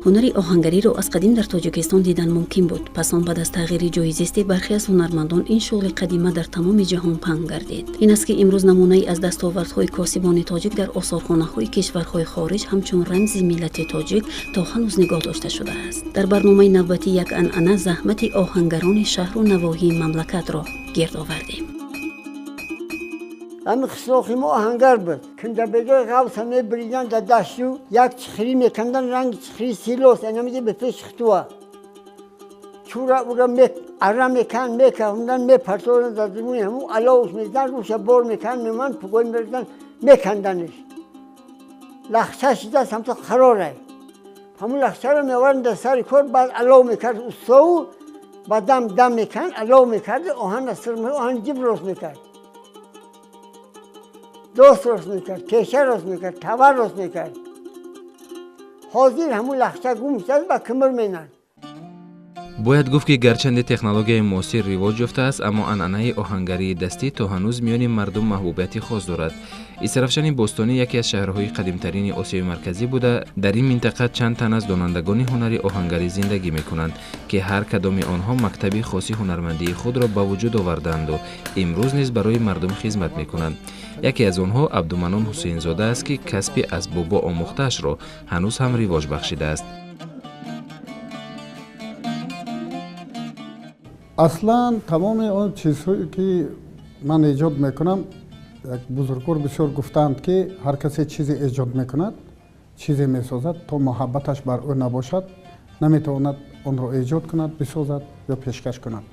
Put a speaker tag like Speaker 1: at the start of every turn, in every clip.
Speaker 1: ҳунари оҳангариро аз қадим дар тоҷикистон дидан мумкин буд. пас он баъд аз тағйири ҷоизисти бархе аз ҳунармандон ин шуғли қадима дар тамоми ҷаҳон паҳн гардид. ин аст ки имрӯз намунаи аз дастовардҳои косибони тоҷик дар осорхонаҳои кишварҳои хориҷ ҳамчун рамзи миллати тоҷик то ҳанӯз нигоҳ дошта шудааст. дар барномаи навбатӣ як анъана заҳмати оҳангарони шаҳру навоҳии мамлакатро гирд овардем.
Speaker 2: همین خسروخی ما آهنگر بود کنده بجای غوث همه بریدن در دشتو یک چخری میکندن رنگ چخری سیلوس اینمیده به پیش خطوه چورا اورا اره میکن میکندن میپرسولن در زمین همون علاوش میزدن روش بار میکن میمن پگوی میردن میکندنش لخشه شده سمت خراره همون لخشه رو میورن در سر کار بعد علاو میکرد استاو بعد دم میکن علاو میکرد آهن اصر آهن جیب روز میکرد دوست روز میکرد، کشه روز میکرد، تور روز میکرد. حاضر همون لخچه گم شد و کمر مینن.
Speaker 3: бояд гуфт ки гарчанде технологияи муосир ривоҷ ёфтааст, аммо анъанаи оҳангарии дастӣ то ҳанӯз миёни мардум маҳбубияти хос дорад. исрафшани бостонӣ яке аз шаҳрҳои қадимтарини осиёи марказӣ буда, дар ин минтақа чанд тан аз донандагони ҳунари оҳангарӣ зиндагӣ мекунанд, ки ҳар кадоми онҳо мактаби хоси ҳунармандии худро ба вуҷуд овардаанду имрӯз низ барои мардум хизмат мекунанд. яке аз онҳо Абдуманон Ҳусейнзода аст, ки касби аз бобо омӯхтаашро ҳанӯз ҳам ривоҷ бахшидааст.
Speaker 4: اصلا تمام آن چیزهایی که من ایجاد میکنم، یک بزرگوار بسیار گفتند که هر کسی چیزی ایجاد میکند، چیزی میسازد تا محبتش بر او نباشد نمیتواند آن را ایجاد کند، بسازد یا پیشکش کند.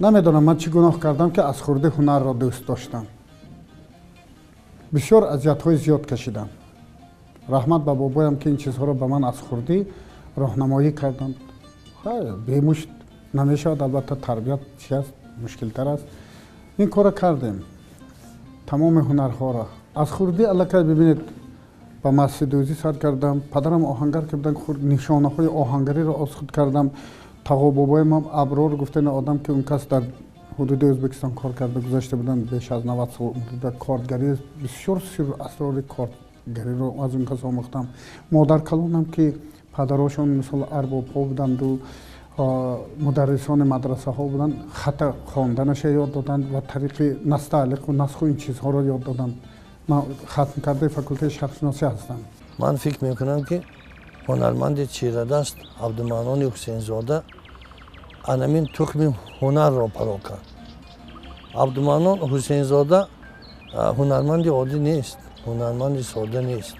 Speaker 4: نمیدونم من چی گناه کردم که از خورده هنر را دوست داشتم. بسیار اذیت‌های زیاد کشیدم. رحمت به بابایم که این چیزها را به من از خورده راهنمایی کردند. بیمشت نمیشود، البته تربیت چی است مشکل تر است. این کار کردیم تمام هنرها را از خوردی الکه. ببینید با مسجدوزی سر کردم، پدرم آهنگر که بودن، نشانه های آهنگری را از خود کردم. تقا بابایم هم ابرار گفتن آدم که اون کس در حدود ازبکستان کار کرده گذاشته بودن، بیش از 90 سال در کارگری بسیار اسرار کارگری رو از اون کس آموختم. مادر کلانم که پدراشون مثل ارباب ها بودند و مدرسان مدرسه ها بودند، خط خواندنش یاد دادند و طریق نستعلیق و نسخ و این چیزها را یاد دادند. من ختم کرده فاکولته شرقشناسی هستم.
Speaker 5: من فکر میکنم که هنرمند چیره‌دست عبدالمنان حسینزاده انمین تخم هنر را پرو کرد. عبدالمنان حسینزاده هنرمند عادی نیست، هنرمند ساده نیست.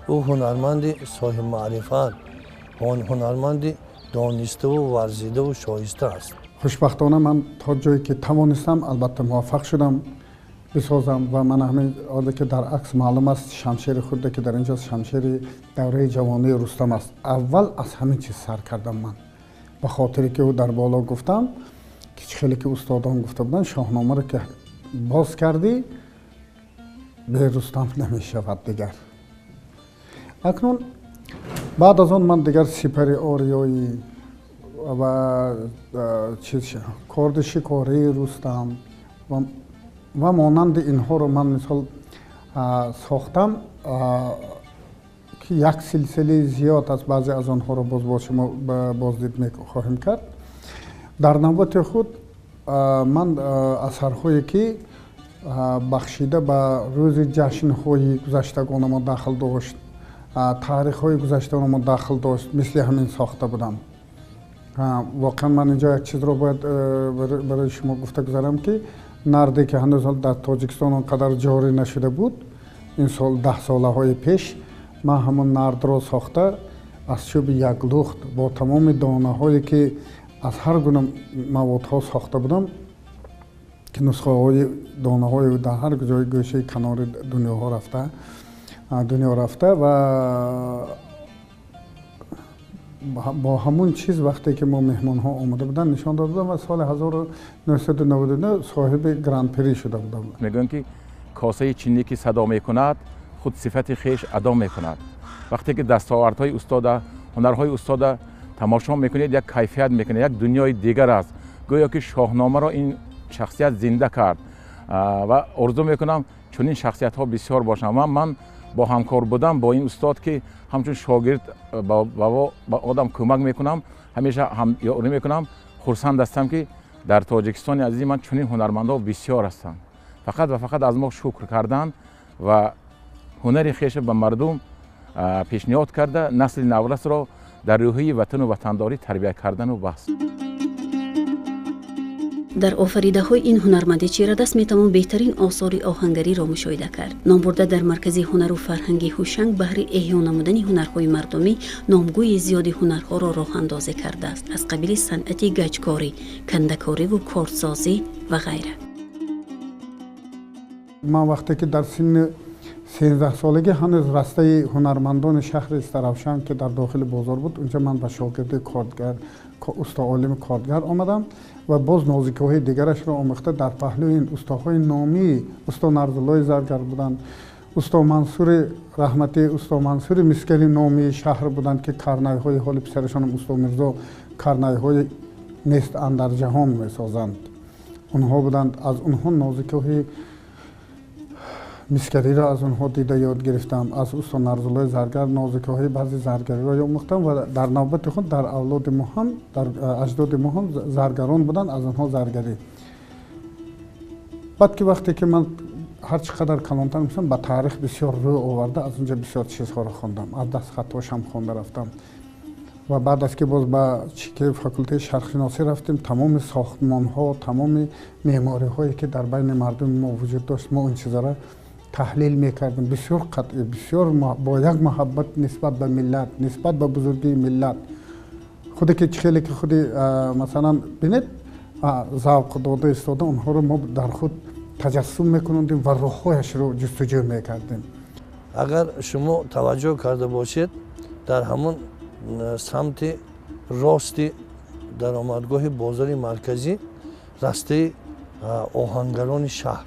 Speaker 5: او هنرمند صاحب معرفت، هنرمند دانسته و ورزیده و شایسته است.
Speaker 4: خوشبختانه من تا جایی که توانستم البته موفق شدم بسازم و من همین آده که در عکس معلوم است شمشیر خود که در اینجا شمشیر دوره جوانی رستم است. اول از همین چیز سر کردم من، به خاطری که او در بالا گفتم که خیلی که استادان گفته بودن شاهنامه رو که باز کردی به رستم نمی شود دیگر. اکنون بعد از آن من دیگر سپر آریایی و کارد شکاری رستم و مانند اینها رو من مثال ساختم که یک سلسله زیاد از بعضی از آنها رو باز شما بازدید خواهیم کرد. در نوبت خود من اثرهایی که بخشیده به روز جشن‌های گذشتگان ما داخل داشت، تاریخ‌های گذشته ما داخل داشت، مثل همین ساخته بودم. واقعا من اینجا یک چیز رو باید برای شما گفته گذارم که نردی که هنوز در تاجیکستان اونقدر جاری نشده بود، این سال 10 ساله های پیش من همون نرد رو ساخته از چوب یک لخت با تمام دانه هایی که از هر گونه مواد ها ساخته بودم که نسخه های دانه های در هر جای گوشه کنار دنیا رفته و با همون چیز وقتی که ما مهمان ها آمده بودن نشان داده بودم و سال 1999 صاحب گراند پری شده بودم.
Speaker 6: میگن که کاسه چینی که صدا میکند خود صفت خیش ادا میکند. وقتی که دستاوردهای استاد، هنرهای استاد تماشا میکنید یک کیفیت میکنه، یک دنیای دیگر است. گویا که شاهنامه را این شخصیت زنده کرد و آرزو میکنم چنین شخصیت ها بسیار باشند. من با همکار بودم با این استاد که همچون شاگرد با آدم کمک میکنم، همیشه هم یاری میکنم. خرسند هستم که در تاجیکستان عزیز من چنین هنرمندا بسیار هستند. فقط و فقط از ما شکر کردن و هنر خویش به مردم پیشنهاد کرده نسل نورس را در روحیه وطن و وطنداری تربیت کردن و بس.
Speaker 1: در آفریده‌های این هنرمند چیره‌دست میتوان بهترین آثار آهنگری را مشاهده کرد. نام برده در مرکز هنر و فرهنگ هوشنگ بهر احیا نمودن هنرهای مردمی نامگوی زیادی هنرها را راه اندازی کرده است، از قبیل صنعت گچکاری، کنده‌کاری و کارسازی و غیره.
Speaker 4: من وقتی که در سن 13 سالگی هنوز راسته هنرمندان شهر استرافشان که در داخل بازار بود، اونجا من به شاگردی کارگر استاد عالم کارگر آمدم و باز نازکی‌های دیگرش را آموخته در پهلوی این استادهای نامی استاد نرزالله زرگر بودند، استاد منصور رحمتی، استاد منصور مسکری نامی شهر بودند که کرنای‌های حال پسرشان استاد میرزا کرنای‌های نیست اندر جهان می‌سازند. اونها بودند. از اونها نازکی‌های مسکری را از اونها دیده یاد گرفتم. از استاد نرزالله زرگر نازکی‌های بعضی زرگری را آموختم و در نوبت خود در اولاد ما هم در اجداد ما هم زرگران بودند، از اونها زرگری. بعد که وقتی که من هر چقدر کلانتر میشم به تاریخ بسیار روی آورده، از اونجا بسیار چیزها را خواندم، از دست خطاش هم خوانده رفتم و بعد از که باز به چیکه فاکولته شرق شناسی رفتیم، تمام ساختمان ها، تمام معماری هایی که در بین مردم ما وجود داشت، ما اون چیزا را تحلیل میکردیم. بسیار قطعی، بسیار با یک محبت نسبت به ملت، نسبت به بزرگی ملت. خودی که خیلی که خودی مثلا بینید ذوق داده استاده، اونها رو ما در خود تجسم میکنیم و روحش رو جستجو میکردیم.
Speaker 5: اگر شما توجه کرده باشید در همون سمت راستی در آمدگاه بازار مرکزی راسته آهنگران شهر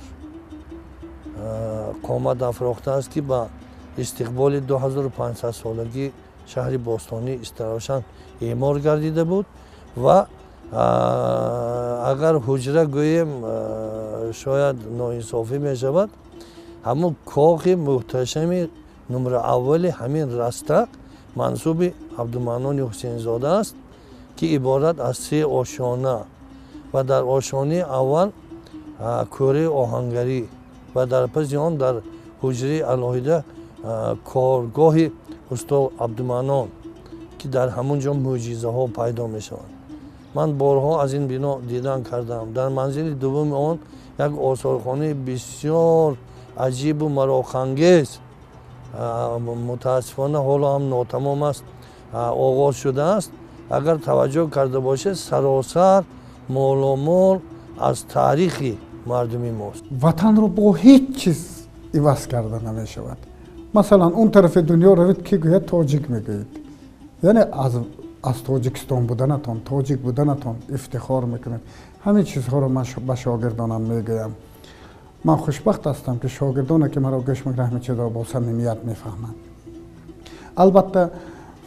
Speaker 5: قامت افراخته است که با استقبال 2500 سالگی شهر باستانی استرافشان اعمار گردیده بود و اگر حجره گوییم شاید ناانصافی می شود، همون کاخ محتشم نمره اول همین راسته منصوب عبدالمنان حسین زاده است که عبارت از 3 آشانه و در آشانه اول کوره آهنگری و در پس آن در حجره علاهیده کارگاه استاد عبدالمنان که در همونجا معجزه ها پیدا می شوند. من بارها از این بنا دیدن کردم. در منزل دوم آن یک آثارخانه بسیار عجیب و مراخ‌انگیز متاسفانه حالا هم ناتمام است آغاز شده است. اگر توجه کرده باشه سراسر مالامال از تاریخی مردمی ماست.
Speaker 4: وطن رو با هیچ چیز عوض کرده نمی شود. مثلا اون طرف دنیا روید که گوید تاجیک میگوید، یعنی از تاجیکستان بودنتان، تاجیک بودنتان افتخار میکنید. همین چیزها رو من به شاگردانم میگویم. من خوشبخت هستم که شاگردانی که مرا گوش میکنند همین چیزها با صمیمیت میفهمند. البته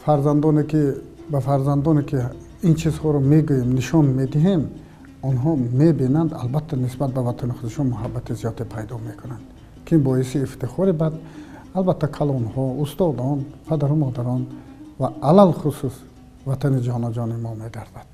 Speaker 4: فرزندانی که به فرزندانی که این چیزها رو میگوییم، نشون میدهیم، آنها میبینند البته نسبت به وطن خودشون محبت زیادی پیدا میکنند که باعث افتخار بعد البته کلان ها، استادان، پدر و مادران و علل خصوص وطن جان ما میگردد.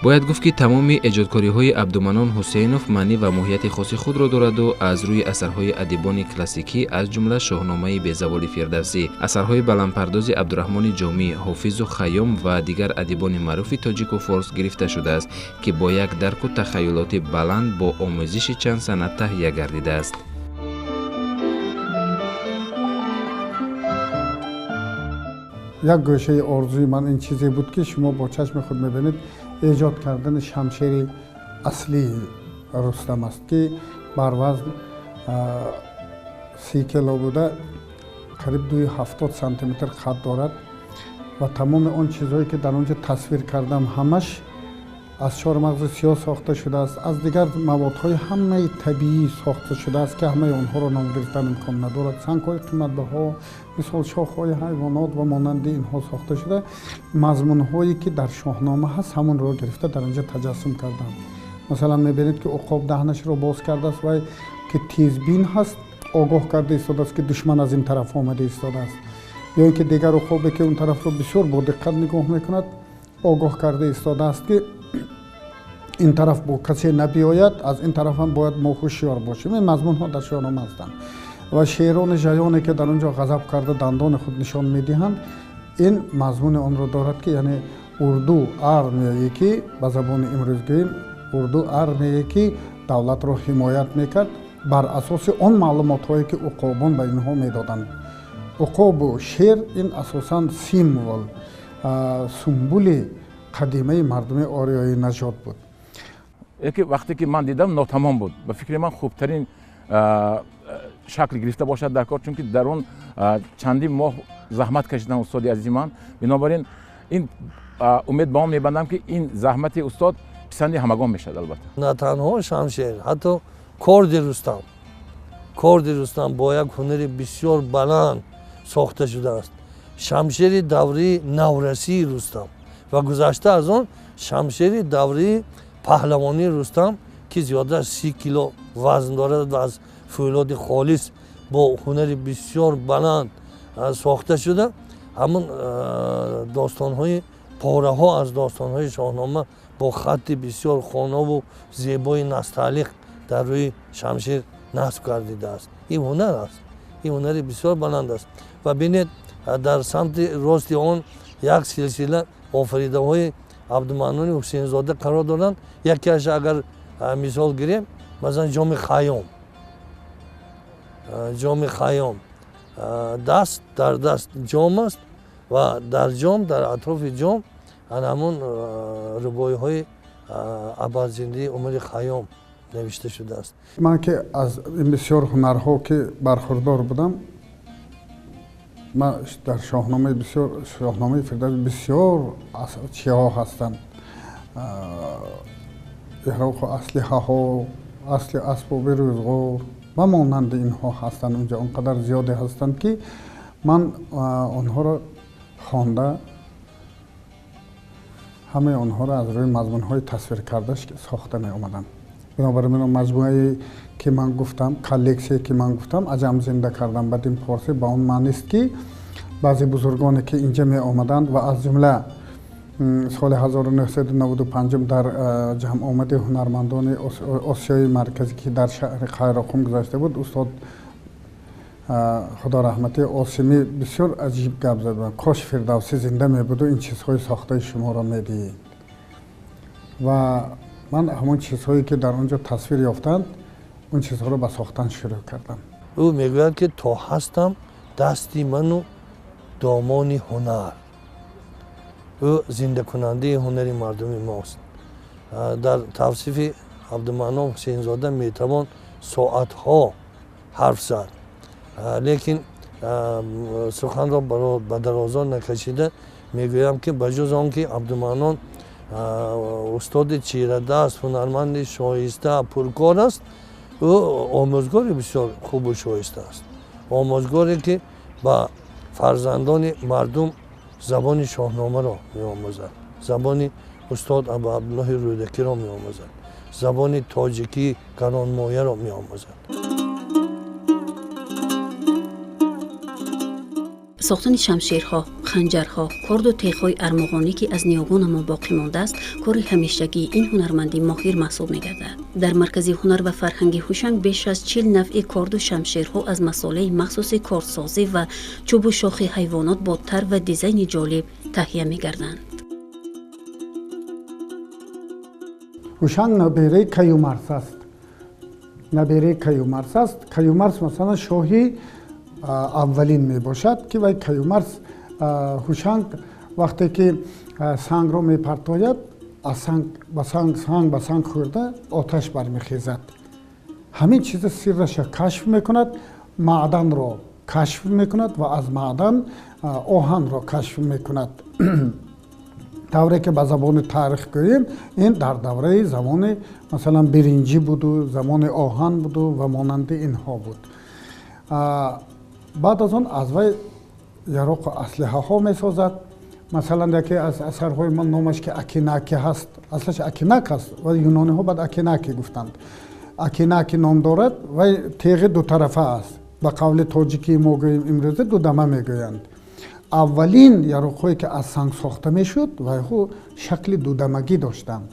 Speaker 3: باید گفت که تمام ایجادکاری‌های عبدالمنان حسینوف معنی و ماهیت خاص خود را دارد و از روی اثرهای ادیبان کلاسیکی از جمله شاهنامه بی‌زوال فردوسی، اثرهای بلندپرداز عبدالرحمن جامی، حافظ و خیام و دیگر ادیبان معروف تاجیک و فارس گرفته شده است که با یک درک و تخیلات بلند با آموزش چند سنت تهیه گردیده است.
Speaker 4: یک گوشه آرزوی من این چیزی بود که شما با چشم خود میبینید، ایجاد کردن شمشیر اصلی رستم است که بر وزن 30 کیلو بوده. қариб 270 сантиметр қад дорад ва тамоми он чизҳое ки дар онҷо тасвир кардам ҳамаш аз чормағзи сиёҳ сохта шудааст, аз дигар маводҳои ҳамаи табиӣ сохта шудааст ки ҳамаи онҳоро ном гирифтан имкон надорад. Сангҳои қиматбаҳо, мисол шохҳои ҳайвонот ва монанди инҳо сохта шуда мазмунҳое ки дар шоҳнома ҳаст ҳамонро гирифта дар инҷо таҷассум кардам. Масалан мебинед ки уқоб даҳнашро боз кардааст вай ки тезбин ҳаст, огоҳ карда истодааст ки душман аз ин тараф омада истодааст. ё ин ки дигар уқобе ки он тарафро бисёр бо диққат нигоҳ мекунад, огоҳ карда истодааст ки ин тараф бо касе набиёяд, аз ин тараф ҳам бояд мо ҳушёр бошем. Ин мазмунҳо дар шоҳнома ҳастанд. ва шерони жаёне ки дар он ҷо ғазаб карда дандони худ нишон медиҳанд, ин мазмуни онро дорад ки яъне урду армияе ки ба забони имрӯз гӯем урду армияе ки давлатро ҳимоят мекард бар асоси он маълумотҳое ки уқобон ба инҳо медоданд. уқобу шер ин асосан символ сумбули қадимаи мардуми орияи наҷот буд.
Speaker 6: яке вақте ки ман дидам нотамом буд. ба фикри ман хубтарин шакл гирифта бошад дар кор, чунки дар он чандин моҳ заҳмат кашидан устоди азизи ман. Бинобар ин умед ба он мебандам ки ин заҳмати устод писанди ҳамагон мешавад. Албатта
Speaker 5: на танҳо Шамшер, ҳатто корди Рустам бо як ҳунари бисёр баланд сохта шудааст. Шамшери даври наврасии Рустам ва гузашта аз он шамшери даври паҳлавонии Рустам ки зиёда 30 кило вазн дорад ва аз фӯлоди холис бо ҳунари бисёр баланд сохта шуда ҳамон достонҳои пораҳо аз достонҳои шоҳнома бо хатти бисёр хонаву зебои насталиқ дар рӯи Шамшер насб гардидааст. Ин ҳунар аст, ин ҳунари бисёр баланд аст. ва бинед дар самти рости он як силсила офаридаҳои Абдумаънони Ҳусейнзода қарор доранд. Якеаш агар мисол гирем, масалан ҷоми Хайём даст дар даст ҷом аст ва дар ҷом дар атрофи ҷом ҳамон рубоиҳои абадзиндии Умари Хайём навишта шудааст.
Speaker 4: ман ки аз ин бисёр ҳунарҳо ки бархурдор будам, ман дар шоҳномаи Фирдавси бисёр чиҳо ҳастанд. иҳроқу аслиҳаҳо, асли асбоби рӯзғор ва монанди инҳо ҳастанд. онҷо он қадар зиёде ҳастанд ки ман онҳоро хонда ҳамаи онҳоро аз рӯи мазмунҳои тасвиркардаш сохта меомадам. бинобар ин маҷмӯае ки ман гуфтам, коллексие ки ман гуфтам аҷам зинда кардам. бадин форсӣ ба он маънист ки баъзе бузургоне ки инҷа меомаданд ва аз ҷумла соли 1995 дар ҷамъомади ҳунармандони осиёи марказӣ ки дар шаҳри Қайроқум гузашта буд, устод худо раҳмати Осимӣ бисёр аҷиб гап заданд. кош Фирдавсӣ зинда мебуду ин чизҳои сохтаи шуморо медиҳед. ва ман ҳамон чизҳое ки дар он ҷо тасвир ёфтанд, он чизҳоро ба сохтан шурӯъ кардам.
Speaker 5: ӯ мегӯяд ки то ҳастам дасти ману домони ҳунар. ӯ зиндакунандаи ҳунари мардуми мост. дар тавсифи Абдумаънон Ҳусейнзода метавон соатҳо ҳарф зад. лекин суханро ба дароза накашида мегӯям ки ба ҷуз он ки Абдумаънон устоди чирадаст, ҳунарманди шоиста, пуркор аст, ӯ омӯзгори бисёр хубу шоиста аст. омӯзгоре ки ба фарзандони мардум забони шоҳномаро меомӯзад, забони устод Абу Абдуллоҳи Рӯдакиро меомӯзад, забони тоҷикӣ гаронмояро меомӯзад.
Speaker 1: сохтани шамшерҳо, ханҷарҳо, корду теғҳои армағонӣ ки аз ниёгона мо боқӣ мондааст, кори ҳамешагии ин ҳунармандӣ моҳир маҳсуб мегардад. дар маркази ҳунар ва фарҳанги ҳушанг беш аз 40 навъи корду шамшерҳо аз масолеи махсуси корсозӣ ва чӯбу шохи ҳайвонот бо тар ва дизайни ҷолиб таҳия мегарданд.
Speaker 4: ҳушанг набераи Каюмарс аст. набераи Каюмарс аст. Каюмарс масалан шоҳи аввалин мебошад ки вай Каюмарс ҳушанг вақте ки сангро мепартояд, аз санг ба санг хӯрда оташ бармехезад. ҳамин чиза сирраша кашф мекунад, маъданро کشف میکند و از معدن آهن را کشف میکند. دوره که به زبان تاریخ گوییم این در دوره زمان مثلا برنجی بود و زمان آهن بود و مانند اینها بود. بعد از آن از وی یاروق اسلحه ها میسازد. مثلا یکی از اثرهای من نامش که اکیناکی هست، اصلش اکیناک است و یونانی ها بعد اکیناکی گفتند. اکیناکی نام دارد و تیغ دو طرفه است. به قول تاجیکی ما گوییم امروزه دو دمه میگویند. اولین یاروق‌هایی که از سنگ ساخته میشد و شکل دودمگی داشتند.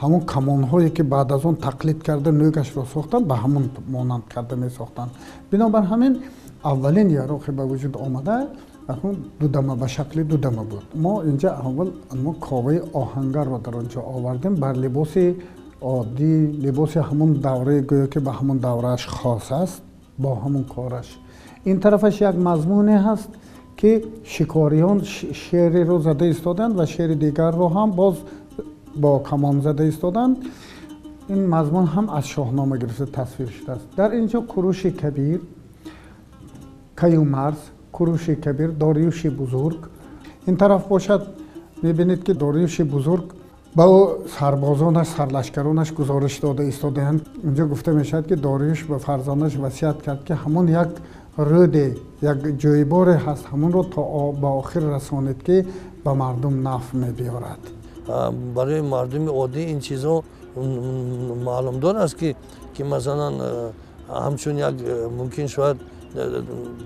Speaker 4: همون کمان‌هایی که بعد از اون تقلید کرده نوگش را ساختند به همون مانند کرده می ساختند. بنابر همین اولین یاروقی به وجود آمده دودمه به شکل دودمه بود. ما اینجا اول ما کاوه آهنگر را در آنجا آوردیم بر لباس عادی، لباس همون دوره گویا که به همون دورهش خاص است با همون کارش. این طرفش یک مضمونی هست که شکاریان شعری رو زده ایستادند و شعر دیگر رو هم باز با کمان زده ایستادند. این مضمون هم از شاهنامه گرفته تصویر شده است. در اینجا کوروش کبیر، کیومرث، کوروش کبیر، داریوش بزرگ. این طرف باشد میبینید که داریوش بزرگ با سربازانش، سرلشکرانش گزارش داده ایستادند. اینجا گفته میشد که داریوش به فرزندش وصیت کرد که همون یک رود، یک جویبار هست، همون رو تا به آخر رسانید که به مردم نفع میبیارد.
Speaker 5: برای مردم عادی این چیزا معلوم دار است که مثلا همچون یک ممکن شاید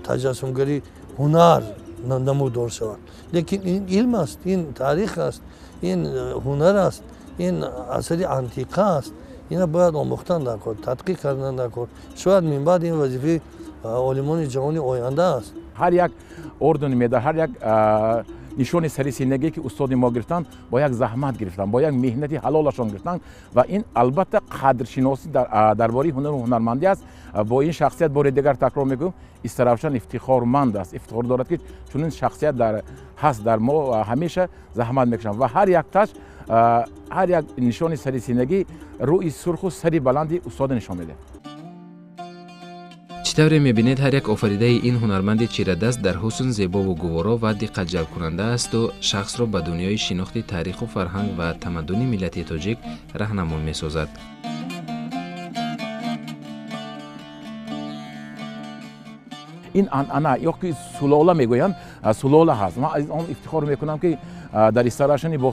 Speaker 5: تجسمگری هنر نمودار شود، لیکن این علم است، این تاریخ است، این هنر است، این اثر انتیقه است. اینا باید آموختن نکرد، تدقیق کردن نکرد. شاید من بعد این وظیفه عالمان جهانی آینده است.
Speaker 6: هر یک اردن میده، هر یک نشان سرسینگی که استاد ما گرفتن با یک زحمت گرفتن، با یک مهنتی حلالشان گرفتن و این البته قدرشناسی درباره هنر و هنرمندی است. با این شخصیت بار دیگر تکرار میگم استرافشان افتخارمند است، افتخار دارد که چون این شخصیت هست در ما همیشه زحمت میکشن و هر یک تاش هر یک نشان سرسینگی روی سرخ و سری بلندی استاد نشان میده.
Speaker 3: چطوری میبینید هر یک آفریده این هنرمند چیره‌دست در حسن زیبا و گوارا و دقت جلب کننده است و شخص را به دنیای شناخت تاریخ و فرهنگ و تمدن ملت تاجیک راهنمون میسازد.
Speaker 6: این انا یا که سلاله میگویند سلاله هست. من از آن افتخار میکنم که در استراشن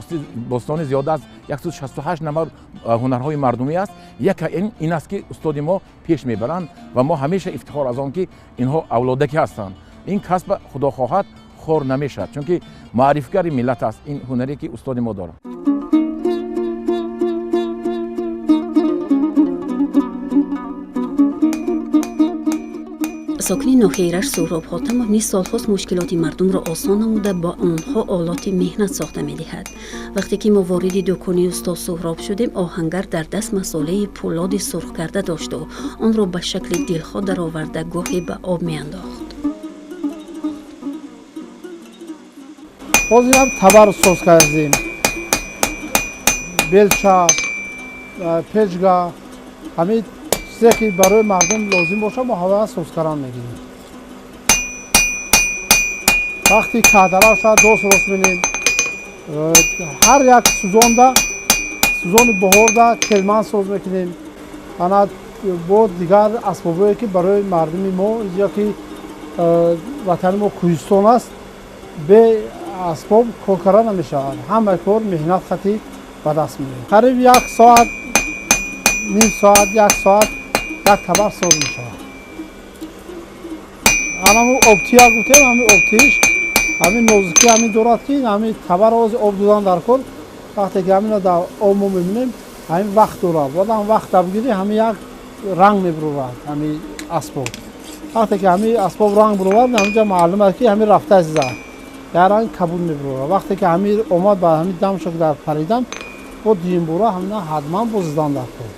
Speaker 6: باستان زیاده از 168 نفر هنرهای مردمی است. یک این است که استاد ما پیش میبرند و ما همیشه افتخار از آن که اینها اولادکی هستند. این کسب خدا خواهد خور نمیشد چون که معرفیگر ملت است این هنری که استاد ما دارد.
Speaker 1: ساکنین ناحیه رشت سهراب‌ها تمامی سال‌هاست مشکلات مردم را آسان نموده با آنها آلات مهنت ساخته می‌دهد. وقتی که ما وارد دکانی استاد سهراب شدیم آهنگر در دست مساله پولاد سرخ کرده داشت و آن را به شکل دلخواه درآورده گاهی به آب می‌انداخت.
Speaker 7: بازی هم تبر سوز کردیم، بلچه، پچگا، همین چیزی که برای مردم لازم باشه ما همه سوز کردن میگیریم. وقتی کادرها شد درست می‌کنیم. هر یک سوزان بهار دا کلمان سوز میکنیم. انا با دیگر اسبابی که برای مردم ما اینجا که وطن ما کوهستان است به اسباب کار کردن نمیشه. همه کار مهنت خطی به دست میاریم. قریب یک ساعت، نیم ساعت، یک ساعت یک تبر سوز میشه. همون آبتی ها گفتیم، همین آبتیش همین نوزکی همین دورات که همین تبر از آب دادن در کن. وقتی که همین در آب ما میبینیم همین وقت دورد. بعد هم وقت بگیری همین یک رنگ میبرود همین اسباب. وقتی که همین اسباب رنگ برود همینجا معلومه است که همین رفته از زد. در رنگ کبود میبرود. وقتی که همین اومد با همین دم شد در پریدن با دیم برو همین حتما بزدن در کن.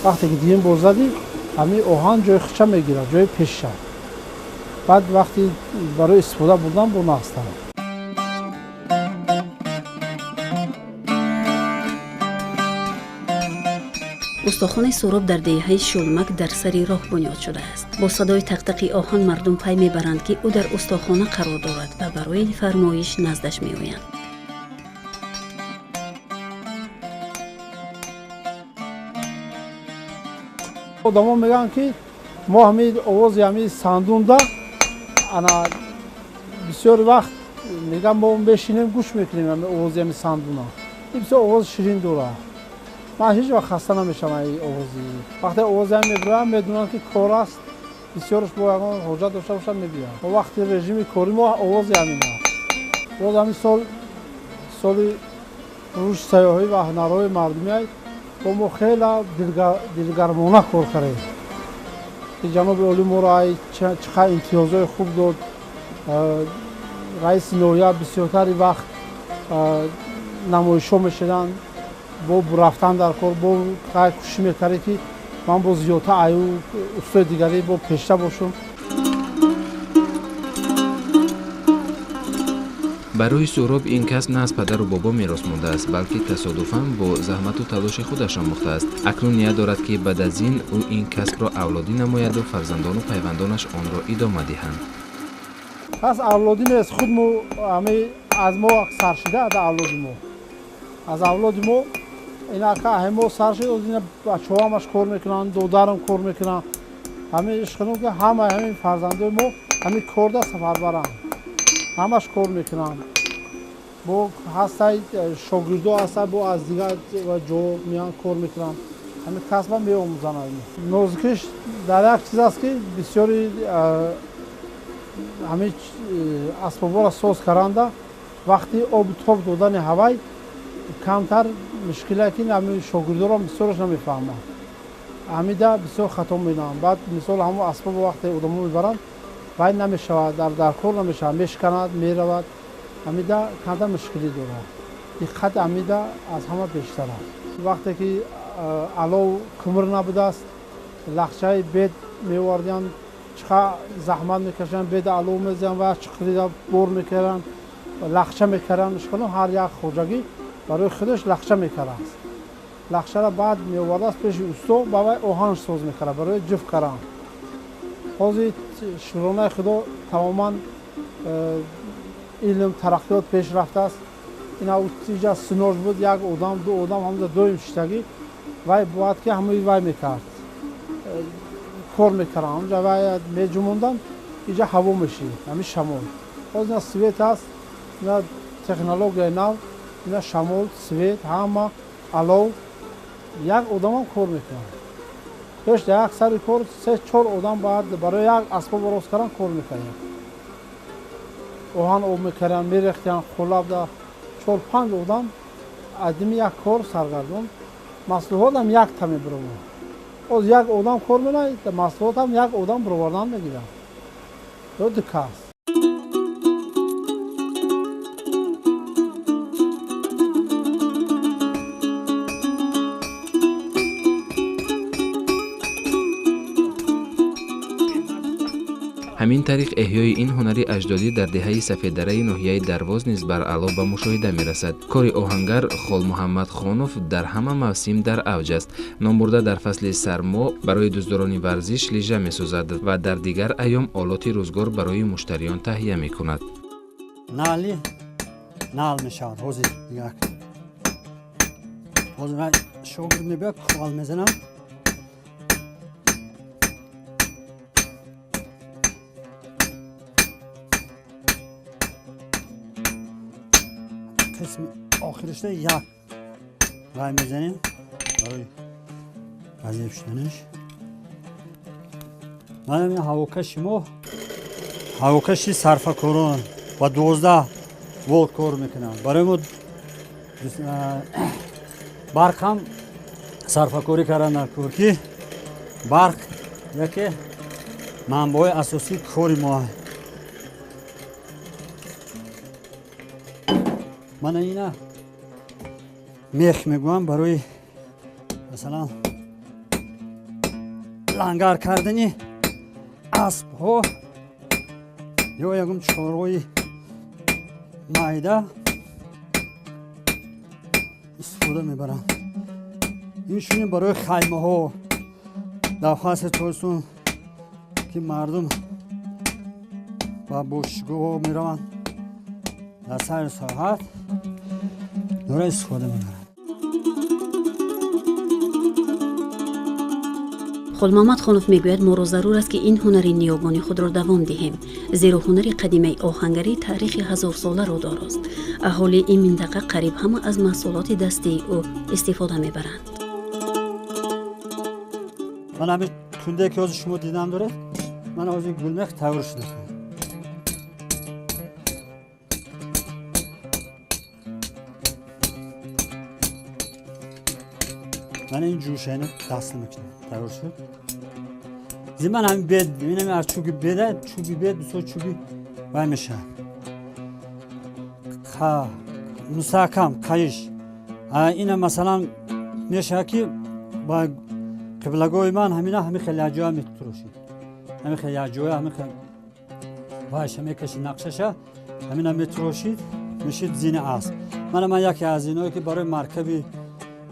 Speaker 7: وقتی که دیم بزدی همین آهن جای خچه میگیره، جای پیش شد. بعد وقتی برای استفاده بودن با نستن.
Speaker 1: استخوان سوراب در دهه شلمک در سری راه بنیاد شده است. با صدای تقتقی آهن مردم پی میبرند که او در استخوان قرار دارد و برای فرمایش نزدش میآیند.
Speaker 7: آدما میگن که ما همین آواز همین سندونده انا بسیار وقت میگم ما بشینیم گوش میکنیم همین آواز همین سندونه. این بسیار آواز شیرین دوره. من هیچ وقت خسته نمیشم این آوازی. وقتی آواز هم میبرم میدونم که کار است بسیارش با اون حجت داشته باشم میبینم. ما وقتی رژیم کاری ما آواز همین است. آواز همین سال روش سیاحی و هنرهای مردمی با ما خیلی دلگرمانه کار کردیم. که جناب عالی ما را چقدر امتیازهای خوب داد. رئیس نوریه بسیارتری وقت نمایش‌ها میشدن با رفتن در کار با کوشش میکردی که من با زیادتر ایو استاد دیگری با پیشتر باشم.
Speaker 3: برای سهراب این کسب نه از پدر و بابا میراث مانده است بلکه تصادفاً با زحمت و تلاش خودش آموخته است. اکنون نیت دارد که بعد از این او این کسب را اولادی نماید و فرزندان و پیوندانش آن را ادامه دهند.
Speaker 7: پس اولادی نیست خود ما از ما سرشده از اولادی ما. از اولادی ما اینا که همه سرشده از این بچه‌ها همش کار میکنن دودرم کار میکنن. همه اشکنون که همین فرزندای ما همین کارده سفر برن. همش کار میکنن. با هستای شاگردها هستای با از دیگر جو میان کار میکنن. همین کسب هم میآموزن. نازکش در یک چیز است که بسیاری همین اسبابا را ساز کردند. وقتی آب تاب دادن هوای کمتر مشکلی که همین شاگردا را بسیارش نمیفهمند. همیدا بسیار خطا میکنن. بعد مثال همون اسباب وقتی آدمو میبرند باید نمیشود در کار نمیشود میشکند میرود همیدا کمتر مشکلی دارد. این خط همیدا از همه بیشتر است. وقتی که علاو کمر نبوده است لخچه بید میوردن چقدر زحمت میکشن بید علاو میزن و چقدر بور میکردن لخچه میکردن اشکالم هر یک خوجگی برای خودش لخچه میکرد. لخچه را بعد میورده است پیش اوستا برای آهنش ساز میکرد برای جفت کردن. حاضر شورانه خدا تماما علم ترقیات پیش رفته است. اینا اینجا سنوش بود یک آدم دو آدم همزه دویم شتگی وای باید که همه وای میکرد کار میکرد همونجا وای میجموندن اینجا هوا میشی همین شمال. باز اینا سویت است اینا تکنولوژی نو اینا شمال سویت همه علاو یک آدم هم کار میکنن. پیش در یک سری کار 3-4 آدم باید برای یک اسباب راست کردن کار میکنن. آهن آب میکردن میریختن خلاب در 4-5 آدم ادمی یک کار سرگردان مصلحات هم یک تمی برون. از یک آدم کار میکنن در مصلحات هم یک آدم بروردن میگیرن. دو دکاس.
Speaker 3: همین طریق احیای این هنری اجدادی در دهه سفیددره ناحیه درواز نیز بر علا به مشاهده میرسد. کار آهنگر خال محمد خانوف در همه موسم در اوج است. نام برده در فصل سرما برای دزدوران ورزش لیژه میسازد و در دیگر ایام آلات روزگار برای مشتریان تهیه میکند.
Speaker 2: نالی نال میشود حوزی یک حوزی شغل میبید کال میزنم قسم آخرش یک رای میزنیم برای وظیف شدنش. من این هواکش ما هواکشی صرفه‌کاران و 12 ولت کار میکنم. برای ما برق هم صرفه‌کاری کردن کار که برق یکی منبع اساسی کار ما. من اینا میخ میگویم برای مثلا لنگر کردنی اسب ها یا یکم چهارهای معده استفاده میبرم. اینشونی برای خیمه ها درخواست تورسون که مردم با بوشگاه میروند در سر ساعت داره استفاده میبرند.
Speaker 1: خود محمد خانوف میگوید ما را ضرور است که این هنر نیاگانی خود را دوام دهیم، زیرا هنر قدیمی آهنگری تاریخ 1000 ساله را دارد. اهالی این منطقه قریب همه از محصولات دستی او استفاده میبرند.
Speaker 2: من همین کنده که از شما دیدم داره، من از این گلمخ تور شده. من این جوشینه دست میکنم تور شد. زمان همین بید ببینم از چوبی بده، چوبی بید بسو چوبی وای میشه. مساکم کایش. اینا مثلا میشه که با قبلگوی من همین خیلی جا میتروشید. همین خیلی جا همین خیلی باش همین کشی نقششه همین میتروشید میشید زین اسب. من یکی از اینایی که برای مرکبی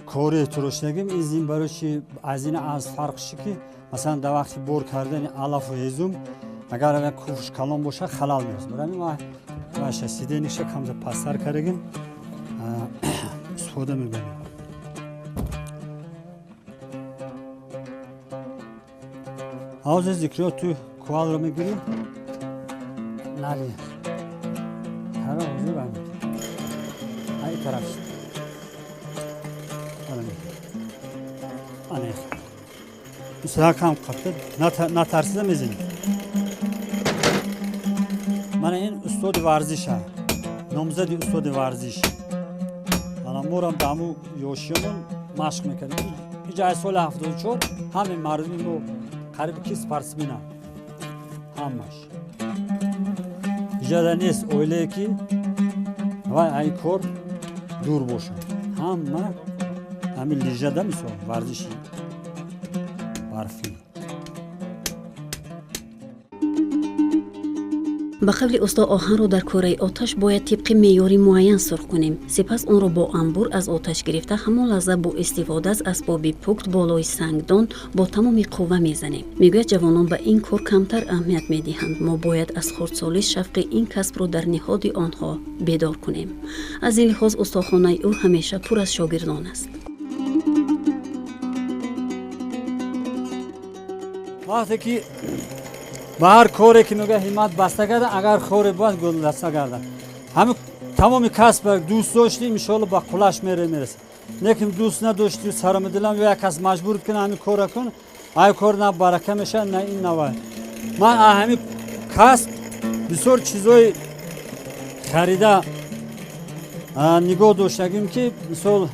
Speaker 2: کوری تروشنگیم این زین برای چی از این اسب فرق شی که مثلا در وقتی بور کردن علف و هیزم اگر یک کوفش کلام باشه خلال میشه. برای ما باشه سیده نیشه کم ز پستر کردیم استفاده میبریم. حوض ذکریات تو کوال رو میگیریم نالی هر حوضی باید ای طرف شد آنه مثلا کم قبطه نترسیده میزنیم. من این استاد ورزش هم نامزدی استاد ورزش الان مورم دامو یوشیمون مشق میکنیم. اینجا سال 74 همین مردمی رو قریب 20 پرسمین هم همش ایجاده نیست اویله که وای ای کار دور باشه همین لیجاده میسون ورزشی برفی.
Speaker 1: به قبل استا آهن را در کوره آتش باید طبق معیاری معین سرخ کنیم. سپس آن را با انبور از آتش گرفته همان لحظه با استفاده از اسباب پخت بالای سنگدان با تمام قوه میزنیم. میگوید جوانان به این کار کمتر اهمیت میدهند. ما باید از خردسالی شفق این کسب را در نهاد آنها بیدار کنیم. از این لحاظ استاخانه او همیشه پر از شاگردان است.
Speaker 2: وقتی که به هر کاری که میگه همت بسته کرده اگر خوری باید گل دسته کرده همه تمام کسب دوست داشتی انشالله با قلش میرسه. لیکن دوست نداشتی سرم دلم یا کس مجبور کنه همین کار کن ای کار نه برکه میشه نه این نه. من همین کسب بسیار چیزای خریده نگاه داشتیم که مثلا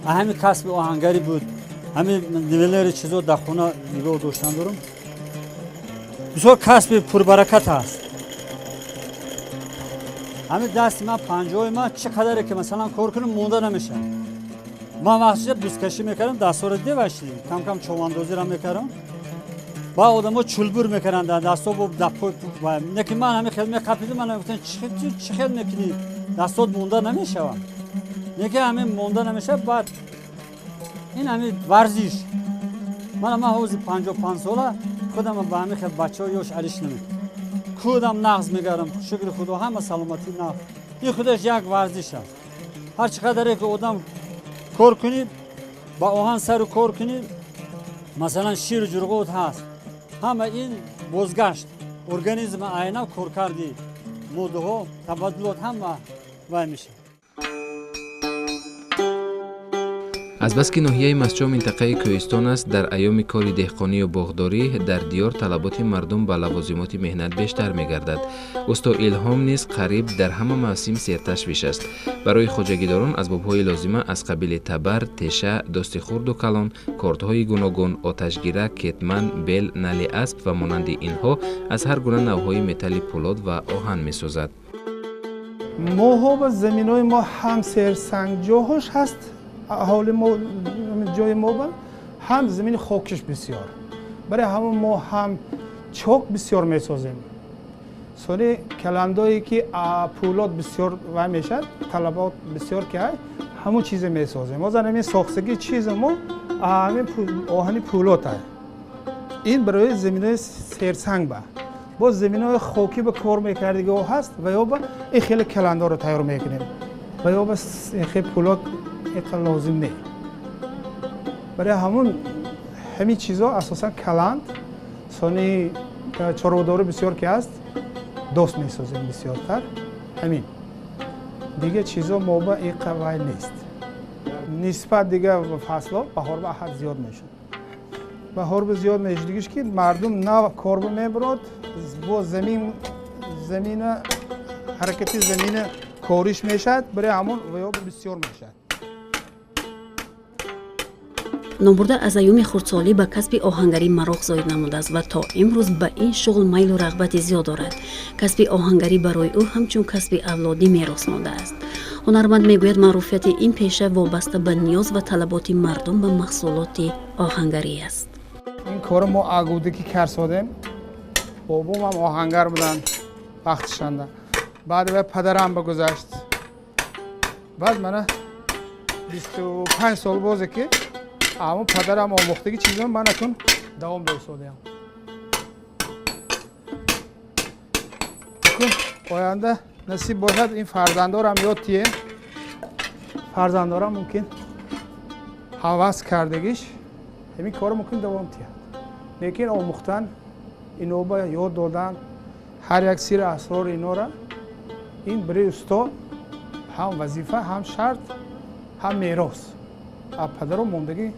Speaker 2: همین کسب آهنگری بود. همین نویلر چیزا در خونه نگاه داشتن دارم. بسیار کسب پربرکت است. همین دست من پنجه من چقدره که مثلا کار کنم مونده نمیشه. من وقتی بسکشی میکردم دستور دیوشیم کم کم چواندازی را میکردم. با آدما چلبور میکردن در دستا با دپو و نکی من همین خدمت کپیدم من گفتن چه خدمت میکنی دستات مونده نمیشه. نکی همین مونده نمیشه بعد این همین ورزش من حوض 55 ساله خودم با همین خیلی بچه‌ها یوش علیش نمی خودم نغز میگرم شکر خدا همه سلامتی نه این خودش یک ورزش است. هر چقدر که آدم کار کنی با آهن سر کار کنی مثلا شیر جرقوت هست همه این بازگشت ارگانیسم عینه کار کردی موده ها تبدلات همه وای میشه.
Speaker 3: از بس که ناحیه مسجد منطقه کوهستان است در ایام کار دهقانی و باغداری در دیار طلبات مردم به لوازمات مهنت بیشتر می‌گردد. استا الهام نیز قریب در همه موسم سرتشویش است. برای خواجگیداران اسباب‌های لازمه از قبیل تبر، تشه، دست خرد و کلان، کاردهای گوناگون، آتشگیره، کتمن، بیل، نل اسب و مانند اینها از هر گونه نوع‌های متل پولاد و آهن می‌سازد.
Speaker 7: ما و زمینای ما هم سنگ جاهاش هست. حال ما جای ما هم زمین خاکش بسیار برای همون ما هم چوک بسیار میسازیم. سالی کلندایی که پولاد بسیار و میشد طلبات بسیار که همون چیز میسازیم. ما زنمی ساختگی چیز ما همین آهن پولاد است. این برای زمینای سرسنگ با باز زمینای خاکی به کار میکردگی هست و یا با این خیلی کلندار رو تیار میکنیم و یا بس این خیلی پولاد این لازم نیست. برای همین چیزا اساسا کلند سانی چارودار بسیار که است دوست میسازیم بسیارتر. همین دیگه چیزا ما با این قوی نیست. نسبت دیگه به فصلا بهار به حد زیاد میشه. بهار به زیاد میشه دیگهش که مردم نه کار میبرد با زمین حرکتی زمین کاریش میشد برای همون ویا بسیار میشد.
Speaker 1: نوبرده از ایام خردسالی به کسب آهنگری مراغ زاید نموده است و تا امروز به این شغل میل و رغبت زیاد دارد. کسب آهنگری برای او همچون کسب اولادی میراث مانده است. هنرمند میگوید معروفیت این پیشه وابسته به نیاز و طلبات مردم به محصولات آهنگری است.
Speaker 7: این کار ما آگودگی کرسادیم. بابام هم آهنگر بودن وقتشنده. بعد به پدرم بگذشت. بعد من 25 سال بازه که اما پدرم آموختگی چیزا من اکنون دوام داشتم. آینده نصیب باشد این فرزندارم یاد تیه. فرزندارم ممکن حواس کردگیش همین کار ممکن دوام تیه. لیکن آموختن اینو با یاد دادن هر یک سیر اسرار اینا را این برای استا هم وظیفه هم شرط هم میراث. پدر و موندگی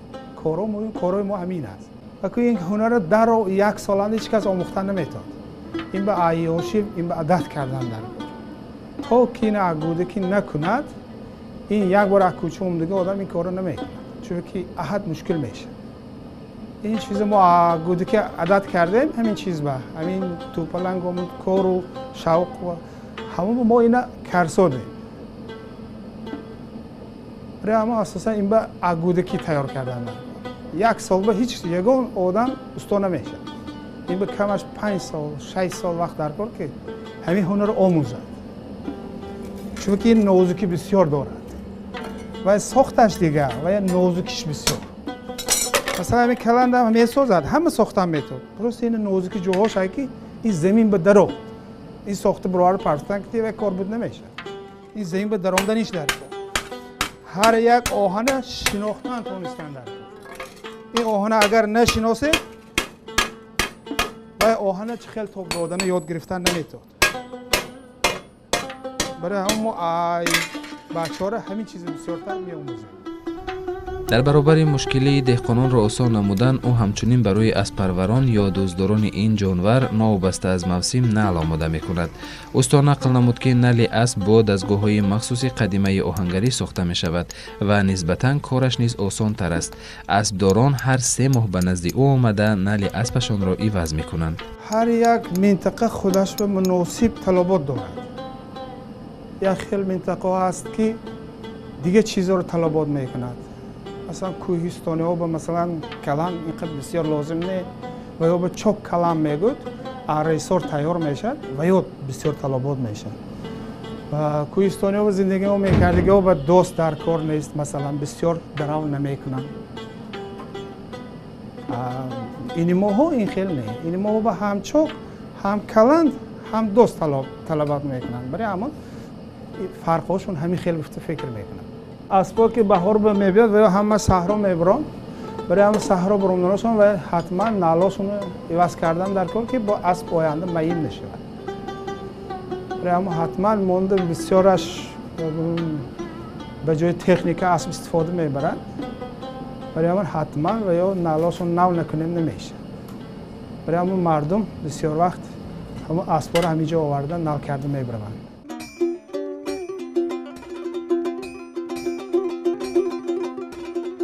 Speaker 7: کارای ما همین است. اگه این هنر در و یک سالانه هیچ کس آموختن نمیتاد. این به عیاشی این به عادت کردن در تا که این آگودگی نکند این یک بار کوچه موندگی آدم این کارو نمیکنه چون که عهد مشکل میشه. این چیز ما آگودگی عادت کردیم همین چیز با همین توپلنگ و کار و شوق و همون ما اینا کرسادیم. برای اما اساسا این با آگودگی تیار کردن. یک سال به هیچ یگان آدم استا نمیشه. این به کمش 5 سال 6 سال وقت در کار که همین هنر رو آموزد. چون که این نازکی بسیار دارد و ساختش دیگه و نازکیش بسیار. مثلا همین کلند هم میسازد همه ساختن میتود. درست این نازکی جوهاش هایی که این زمین به درو این ساخته برای پرستن که و کار بود نمیشه. این زمین به دراندنیش داره. هر یک آهن شناختن تونستن در این آهن اگر نشناسه و آهن چه خیلی توب دادن یاد گرفتن نمیتود. برای همون بچه ها را همین چیز بسیارتر می‌آموزیم.
Speaker 3: در برابر مشکلی دهقانان را آسان نمودن او همچنین برای اسپروران یا دزدوران این جانور نوابسته از موسم نعل آماده می کند. استا نقل نمود که نعل اسب با دستگاه‌های مخصوصی قدیمه آهنگری ساخته می شود و نسبتاً کارش نیز آسان تر است. اسبداران هر 3 ماه به نزد او آمده نعل اسبشان را عوض می کنند.
Speaker 7: هر یک منطقه خودش به مناسب طلبات دارد. یک خیلی منطقه هست که دیگه چیزا رو طلبات می کند. مثلا کوهستانی ها به مثلا کلام اینقدر بسیار لازم نه و یا به چوب کلام میگود آرایسار تیار میشد و یا بسیار طلبات میشد. و کوهستانی ها به زندگی ها میکردگی ها به دوست در کار نیست مثلا بسیار درام نمیکنن. این ماها این خیلی نه. این ماها به هم چوب هم کلند هم دوست طلبات میکنن. برای همون فرقاشون همین خیلی فکر میکنن. اسبا که بهار به میبیاد و همه صحرا میبرن برای همه صحرا بروندنشون و حتما نالاشون عوض کردن در کار که با اسب آینده میل نشود. برای همه حتما مونده بسیارش به جای تکنیک اسب استفاده میبرن. برای همه حتما و یا نالاشون نو نکنیم نمیشه. برای همه مردم بسیار وقت همه اسبا رو همینجا آوردن نو کرده میبرن.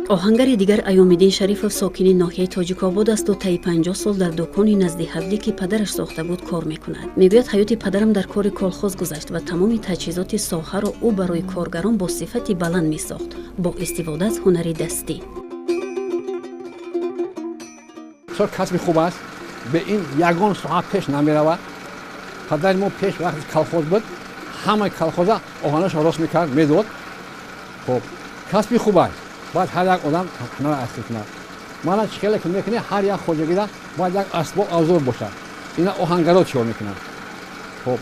Speaker 1: آهنگر دیگر ایام‌الدین شریفov ساکن ناحیه تاجیک‌آباد است و طی 50 سال در دکان نزد حولی که پدرش ساخته بود کار میکند. میگوید حیات پدرم در کار کالخوز گذشت و تمام تجهیزات ساحه را او برای کارگران با صفت بلند میساخت با استفاده از هنر دستی.
Speaker 8: بسیار کسب خوب است. به این یگان ساعت پیش نمیرود. پدر ما پیش وقت کالخوز بود همه کالخوزا آهنش راست میکرد میداد. خب کسب خوب است. باید هر یک آدم هنر اصلی کنه. من چیکار که میکنه هر یک خودجگی دا باید یک اسباب ابزار باشه. اینا آهنگرا چیکار میکنن؟ خب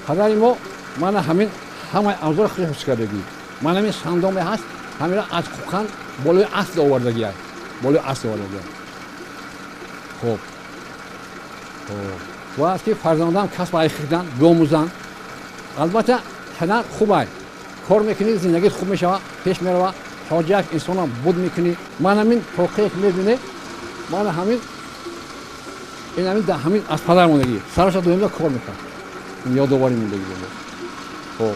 Speaker 8: پدر ما من همین همه ابزار خودش کردگی. من همین صندوق هست همین از کوکان بالای اصل آوردگی است. بالای اصل آوردگی. خب و از که فرزندان کسب آیختن بیاموزن. البته هنر خوبه. کار میکنی زندگی خوب میشه پیش میره. حاجت انسان هم بود میکنی. من همین توقیق میبینه. من همین این همین از پدر موندگی. سرش دویم دا کار میکنه. این یادآوری موندگی بود. خب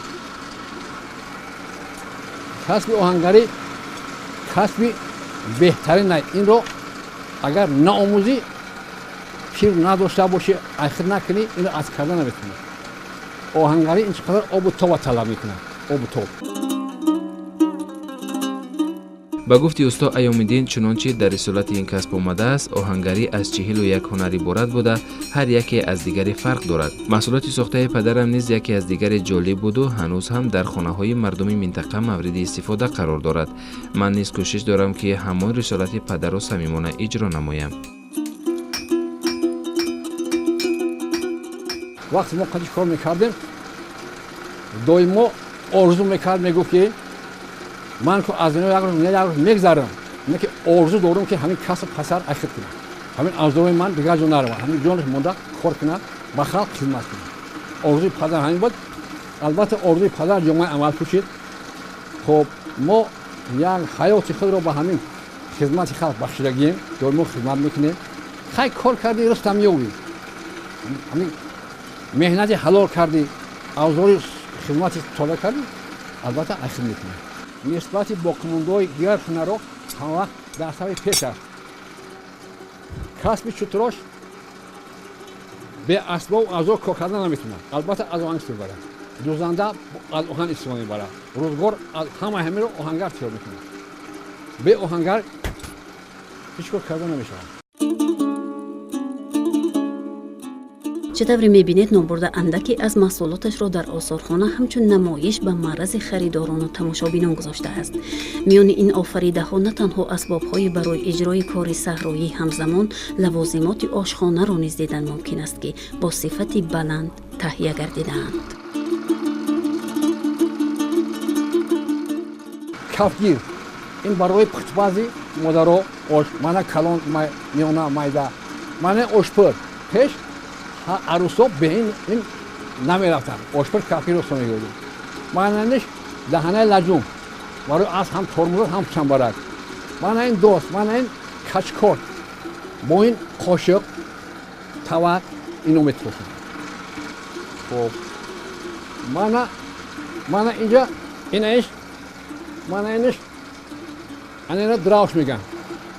Speaker 8: کسب آهنگری کسب بهترین نه. این رو اگر نآموزی پیر نداشته باشی آخر نکنی این رو از کردن نمیتونی. آهنگری اینقدر آب و تاب طلب میکنه. آب و تاب.
Speaker 3: با گفتی استا ایوم‌الدین چنانچه در رسالت این کسب آمده است آهنگری از 41 هنر عبارت بوده هر یکی از دیگری فرق دارد. محصولات ساخته پدرم نیز یکی از دیگر جالب بود و هنوز هم در خانه‌های مردمی منطقه مورد استفاده قرار دارد. من نیز کوشش دارم که همان رسالت پدر را صمیمانه اجرا نمایم.
Speaker 8: وقتی ما قدیش کار میکردیم دویم آرزو میکرد میگفت که من که از دنیا یک روز میگذرم اینه که آرزو دارم که همین کسب پسر اخیر کنم. همین آرزوی من دیگر جا نروم. همین جانش مونده کار کنم با خلق خدمت کنم. آرزوی پدر همین بود. البته آرزوی پدر جامعه عمل کشید. خب ما یک حیات خود رو با همین خدمت خلق بخشیدگیم دویم خدمت میکنیم. خیلی کار کردی رستم یوبی. همین مهنت حلال کردی آرزوی خدمت طلب کردی البته اخیر میکنیم. نسبت با کماندوی دیگر هنرها همه وقت در سوی پیش است. کسب چتراش به اسباب و ابزار کار کردن نمیتونه. البته از آهنگ استفاده بره. دوزنده از آهن استفاده بره. روزگار از همه همه رو آهنگر تیار میکنه. به آهنگر هیچ کار کردن نمیشه.
Speaker 1: چطوری میبینید نوبرده اندکی از محصولاتش را در آثارخانه همچون نمایش به معرض خریداران و تماشابینان گذاشته است. میان این آفریده ها نه تنها اسباب‌های برای اجرای کار صحرایی همزمان لوازمات آشخانه را نیز دیدن ممکن است که با صفتی بلند تهیه گردیده‌اند.
Speaker 8: کفگیر این برای پختبازی مادرها من کلان میانه مایده من اشپر پیش عروسا به این نمیرفتن. آشپر کافی رو میگردیم. مانندش دهنه لجوم برای از هم ترمز هم چنبرک. من این دوست من این کچکور با این قاشق توا اینو میتوسم. خب من اینجا اینش من اینش اینا دراوش میگن.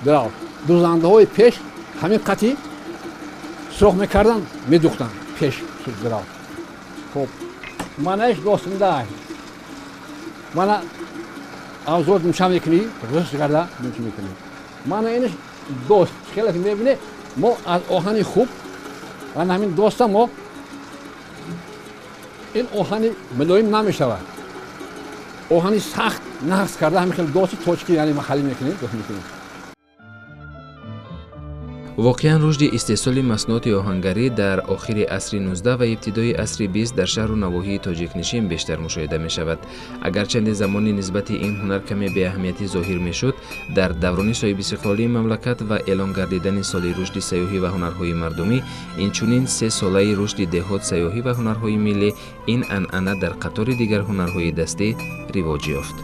Speaker 8: دراوش دوزنده های پیش همین قطعی سرخ میکردن میدوختن پیش دراوش. خب منش دوستنده من آزاد میشم میکنی رشد کرده میکنی. من اینش دوست خیلی میبینه ما از آهن خوب و همین دوستم ما این آهن ملایم نمیشود. آهن سخت نقص کرده همین خیلی دوستی توچکی یعنی مخالی میکنیم دوست میکنیم.
Speaker 3: واقعا رشد استحصال مصنوعات آهنگری در آخر عصر 19 و ابتدای عصر 20 در شهر و نواحی تاجیک‌نشین بیشتر مشاهده می شود. اگرچند زمانی نسبت این هنر کمی به اهمیتی ظاهر می شد، در دوران صاحب استقلالی مملکت و اعلان گردیدن سال رشد سیاحی و هنرهای مردمی، اینچنین 3 ساله رشد دهات سیاحی و هنرهای ملی، این عنعنه در قطار دیگر هنرهای دستی رواج یافت.